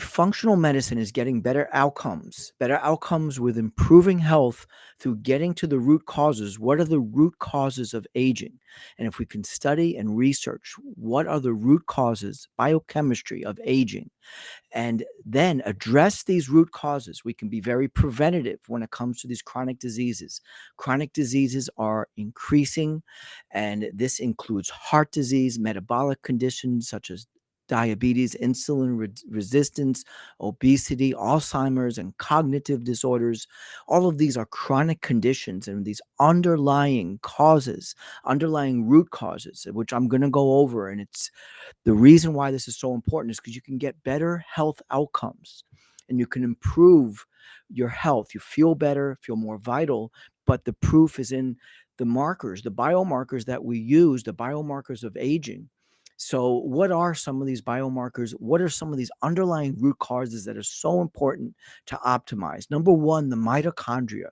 Functional medicine is getting better outcomes with improving health through getting to the root causes. What are the root causes of aging? And if we can study and research what are the root causes, biochemistry of aging, and then address these root causes, we can be very preventative when it comes to these chronic diseases. Chronic diseases are increasing, and this includes heart disease, metabolic conditions such as diabetes, insulin resistance, obesity, Alzheimer's, and cognitive disorders. All of these are chronic conditions, and these underlying causes, underlying root causes, which I'm going to go over. And it's the reason why this is so important is because you can get better health outcomes and you can improve your health. You feel better, feel more vital, but the proof is in the markers, the biomarkers that we use, the biomarkers of aging. So, what are some of these biomarkers? What are some of these underlying root causes that are so important to optimize? Number one, the mitochondria.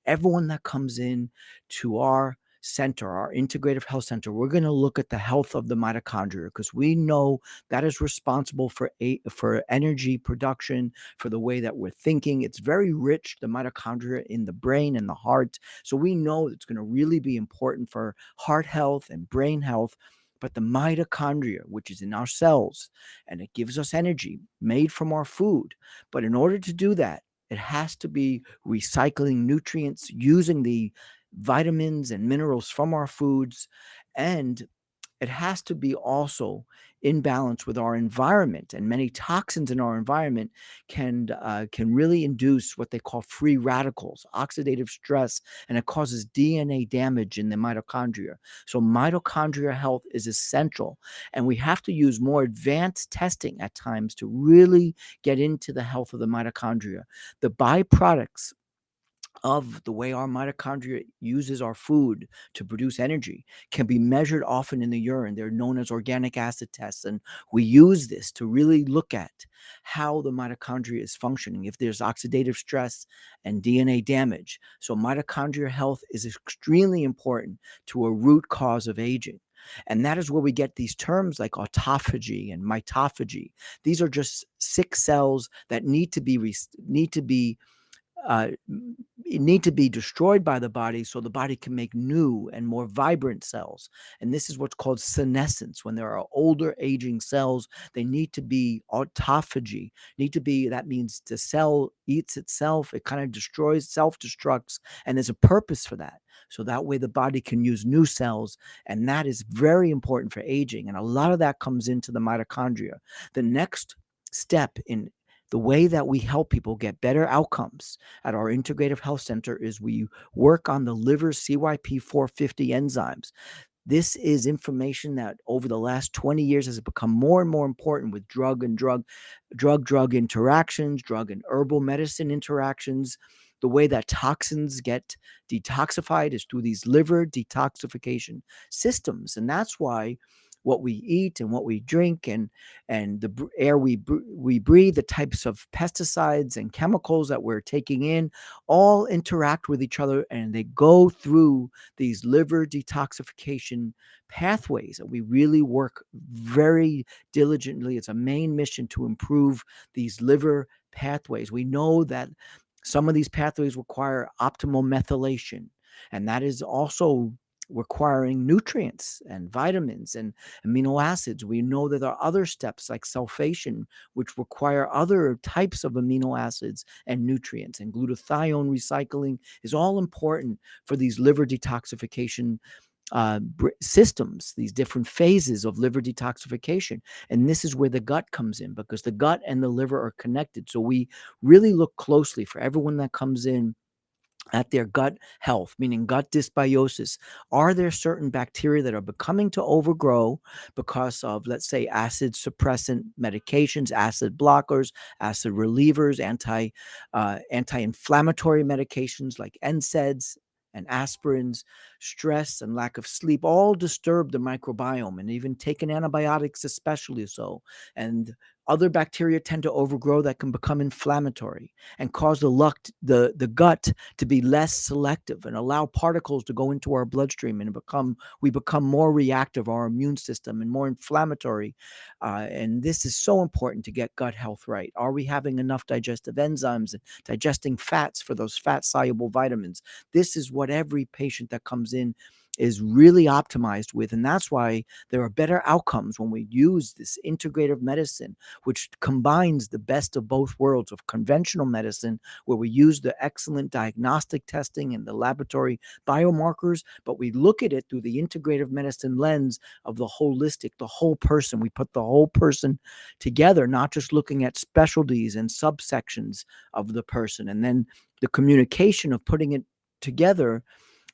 Everyone that comes in to our center, our integrative health center, we're going to look at the health of the mitochondria because we know that is responsible for energy production, for the way that we're thinking. It's very rich, the mitochondria in the brain and the heart. So we know it's going to really be important for heart health and brain health. But the mitochondria, which is in our cells, and it gives us energy made from our food. But in order to do that, it has to be recycling nutrients using the vitamins and minerals from our foods, and it has to be also in balance with our environment. And many toxins in our environment can really induce what they call free radicals, oxidative stress, and it causes DNA damage in the mitochondria. So mitochondria health is essential, and we have to use more advanced testing at times to really get into the health of the mitochondria. The byproducts of the way our mitochondria uses our food to produce energy can be measured often in the urine. They're known as organic acid tests. And we use this to really look at how the mitochondria is functioning, if there's oxidative stress and DNA damage. So, mitochondria health is extremely important to a root cause of aging. And that is where we get these terms like autophagy and mitophagy. These are just sick cells that uh, need to be destroyed by the body so the body can make new and more vibrant cells. And this is what's called senescence. When there are older aging cells, they need to be autophagy. That means the cell eats itself, it kind of destroys, self-destructs, and there's a purpose for that. So that way the body can use new cells, and that is very important for aging. And a lot of that comes into the mitochondria. The next step in the way that we help people get better outcomes at our integrative health center is we work on the liver CYP450 enzymes. This is information that over the last 20 years has become more and more important with drug interactions, drug and herbal medicine interactions. The way that toxins get detoxified is through these liver detoxification systems. And that's why what we eat and what we drink and the air we breathe, the types of pesticides and chemicals that we're taking in, all interact with each other, and they go through these liver detoxification pathways. And we really work very diligently. It's a main mission to improve these liver pathways. We know that some of these pathways require optimal methylation, and that is also requiring nutrients and vitamins and amino acids. We know that there are other steps like sulfation, which require other types of amino acids and nutrients. And glutathione recycling is all important for these liver detoxification systems, these different phases of liver detoxification. And this is where the gut comes in, because the gut and the liver are connected. So we really look closely for everyone that comes in at their gut health, meaning gut dysbiosis. Are there certain bacteria that are becoming to overgrow because of, let's say, acid suppressant medications, acid blockers, acid relievers, anti-inflammatory medications like NSAIDs and aspirins, stress and lack of sleep all disturb the microbiome, and even taking antibiotics especially so. And Other bacteria tend to overgrow that can become inflammatory and cause the gut to be less selective and allow particles to go into our bloodstream and we become more reactive, our immune system, and more inflammatory. And this is so important to get gut health right. Are we having enough digestive enzymes and digesting fats for those fat soluble vitamins? This is what every patient that comes in is really optimized with. And that's why there are better outcomes when we use this integrative medicine, which combines the best of both worlds of conventional medicine, where we use the excellent diagnostic testing and the laboratory biomarkers, but we look at it through the integrative medicine lens of the holistic, the whole person. We put the whole person together, not just looking at specialties and subsections of the person. And then the communication of putting it together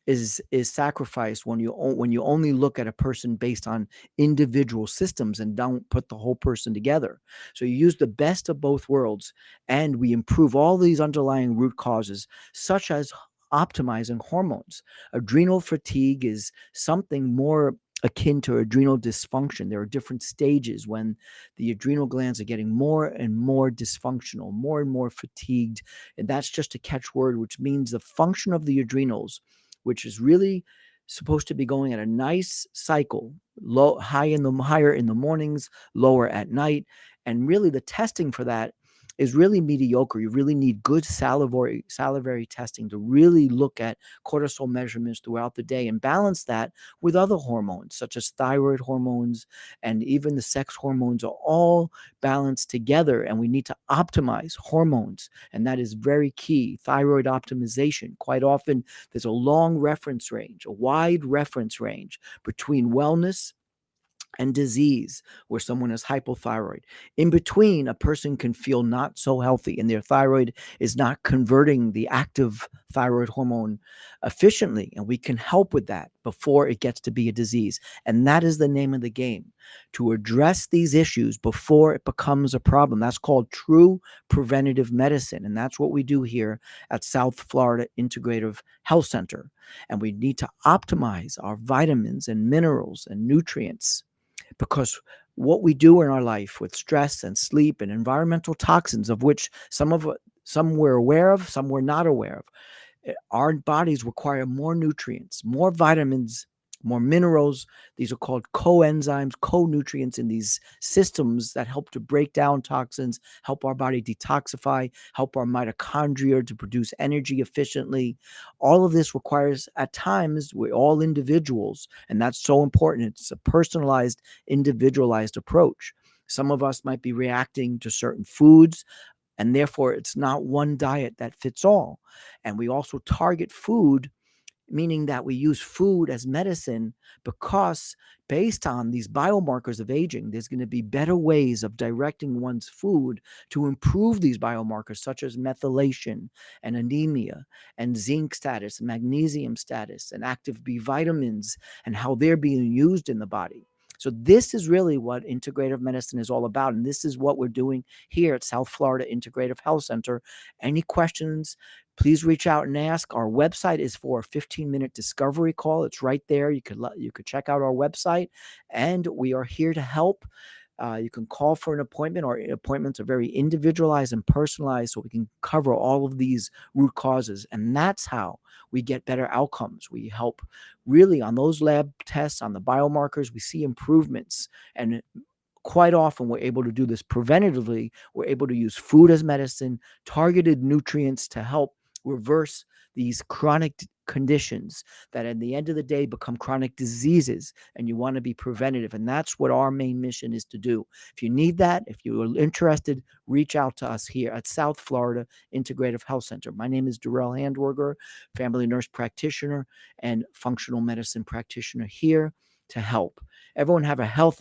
is sacrificed when you only look at a person based on individual systems and don't put the whole person together. So you use the best of both worlds, and we improve all these underlying root causes, such as optimizing hormones. Adrenal fatigue is something more akin to adrenal dysfunction. There are different stages when the adrenal glands are getting more and more dysfunctional, more and more fatigued. And that's just a catchword, which means the function of the adrenals, which is really supposed to be going at a nice cycle, higher in the mornings, lower at night. And really the testing for that is really mediocre. You really need good salivary testing to really look at cortisol measurements throughout the day and balance that with other hormones, such as thyroid hormones, and even the sex hormones are all balanced together. And we need to optimize hormones. And that is very key. Thyroid optimization. Quite often, there's a long reference range, a wide reference range between wellness and disease, where someone is hypothyroid. In between, a person can feel not so healthy and their thyroid is not converting the active thyroid hormone efficiently. And we can help with that before it gets to be a disease. And that is the name of the game, to address these issues before it becomes a problem. That's called true preventative medicine. And that's what we do here at South Florida Integrative Health Center. And we need to optimize our vitamins and minerals and nutrients, because what we do in our life with stress and sleep and environmental toxins, of which some we're aware of, some we're not aware of, our bodies require more nutrients, more vitamins, more minerals. These are called coenzymes, co-nutrients in these systems that help to break down toxins, help our body detoxify, help our mitochondria to produce energy efficiently. All of this requires, at times, we're all individuals, and that's so important. It's a personalized, individualized approach. Some of us might be reacting to certain foods, and therefore it's not one diet that fits all. And we also target food, meaning that we use food as medicine, because based on these biomarkers of aging, there's going to be better ways of directing one's food to improve these biomarkers, such as methylation and anemia and zinc status, magnesium status, and active B vitamins, and how they're being used in the body. So this is really what integrative medicine is all about. And this is what we're doing here at South Florida Integrative Health Center. Any questions, please reach out and ask. Our website is for a 15-minute discovery call. It's right there. You could check out our website, and we are here to help. You can call for an appointment. Our appointments are very individualized and personalized, so we can cover all of these root causes. And that's how we get better outcomes. We help really on those lab tests, on the biomarkers. We see improvements. And quite often we're able to do this preventatively. We're able to use food as medicine, targeted nutrients to help reverse these chronic conditions that at the end of the day become chronic diseases, and you want to be preventative. And that's what our main mission is to do. If you need that, if you're interested, reach out to us here at South Florida Integrative Health Center. My name is Darrell Handwerger, family nurse practitioner and functional medicine practitioner, here to help everyone have a healthy